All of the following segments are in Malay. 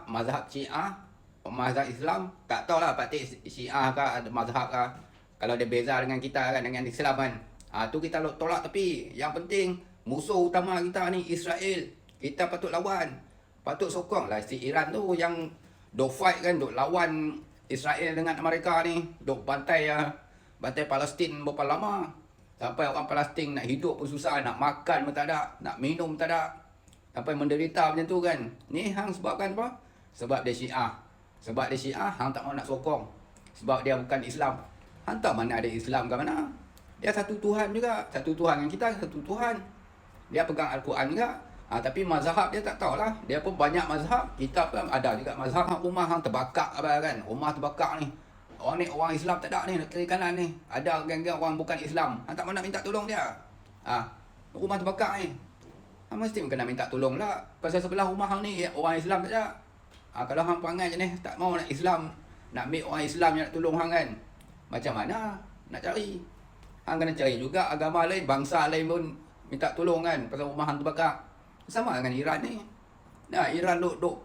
mazhab Syiah, mazhab Islam, tak tahulah parti Syiah ke ada mazhab ke. Kalau dia beza dengan kita kan, dengan Islam kan. Tu kita tolak, tapi yang penting musuh utama kita ni Israel. Kita patut lawan. Patut sokong lah si Iran tu yang duk fight kan, duk lawan Israel dengan Amerika ni, duk bantai bantai Palestin berapa lama. Sampai orang Palestin nak hidup pun susah, nak makan pun tak ada, nak minum tak ada. Sampai menderita macam tu kan. Ni hang sebabkan apa? Sebab dia Syiah. Sebab dia Syiah, hang tak mau nak sokong. Sebab dia bukan Islam. Hang tahu mana ada Islam ke mana? Dia satu Tuhan juga. Satu Tuhan dengan kita, satu Tuhan. Dia pegang Al-Quran juga. Tapi mazhab dia tak tahulah. Dia pun banyak mazhab. Kita pun ada juga mazhab. Rumah hang terbakar apa kan? Rumah terbakar ni. Orang Islam tak ada ni, kiri kanan ni. Ada geng-geng orang bukan Islam. Hang tak mau nak minta tolong dia. Rumah terbakar ni. Hang mesti kena minta tolong lah. Pasal sebelah rumah hang ni orang Islam tak ada. Kalau hang perangai je ni, tak mau nak Islam, nak ambil orang Islam yang nak tolong hang kan, macam mana nak cari? Hang kena cari juga agama lain, bangsa lain pun minta tolong kan, pasal rumah hang terbakar. Sama dengan Iran ni. Iran duk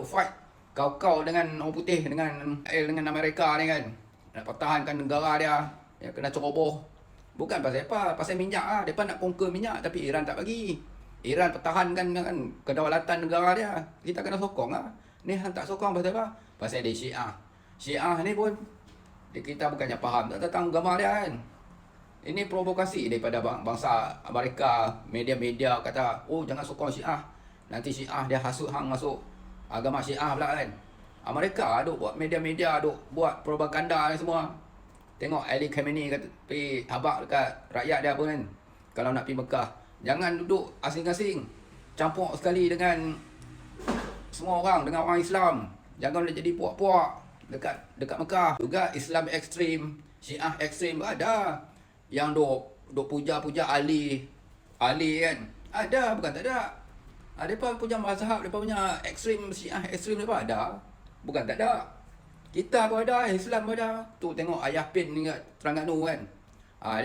fight kau dengan orang putih, dengan Amerika ni kan, nak pertahankan negara dia yang kena ceroboh. Bukan pasal apa, pasal minyak lah. Mereka nak conquer minyak, tapi Iran tak bagi. Iran pertahankan kan kedaulatan negara dia. Kita kena sokong lah. Ni hang tak sokong pasal apa? Pasal dia Syiah. Syiah ni pun kita bukannya faham tak tentang agama dia kan. Ini provokasi daripada bangsa Amerika. Media-media kata, oh jangan sokong Syiah, nanti Syiah dia hasut hang masuk agama Syiah pula kan. Amerika duk buat media-media, duk buat propaganda ni semua. Tengok Ali Khamenei kata pergi habaq dekat rakyat dia pun kan, kalau nak pergi Mekah, jangan duduk asing-asing, campur sekali dengan semua orang, dengan orang Islam. Jangan jadi puak-puak dekat Mekah. Juga Islam ekstrim, Syiah ekstrim ada. Yang duk puja-puja Ali kan. Ada, bukan tak ada. Depa punya mazhab, depa punya ekstrim, Syiah ekstrim depa ada. Bukan tak ada. Kita pun ada, Islam pun ada. Tu tengok Ayah Pin ni kat Terengganu kan.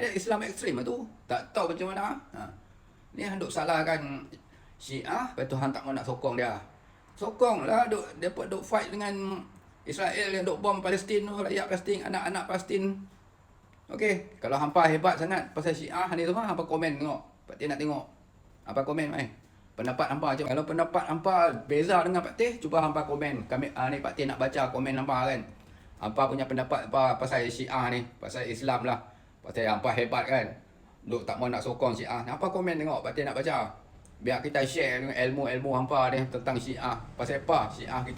Dia Islam ekstrim lah tu. Tak tahu macam mana. Ni hang duk salahkan Syiah, lepas tu hang tak mau nak sokong dia. Sokong lah, depa duk fight dengan Israel yang duk bom Palestin tu, rakyat Palestin, anak-anak Palestin. Okey, kalau hampa hebat sangat pasal Syiah ni semua, hampa komen tengok. Pak Teh nak tengok. Hampa komen mai. Pendapat hampa macam. Kalau pendapat hampa beza dengan Pak Teh, cuba hampa komen. Kami ni Pak Teh nak baca komen hampa kan. Hampa punya pendapat apa pasal Syiah ni, pasal Islam lah. Pasal hampa hebat kan. Duk tak mau nak sokong Syiah. Hampa komen tengok, Pak Teh nak baca. Biar kita share ilmu-ilmu hampa ni tentang Syiah. Pasal apa Syiah kita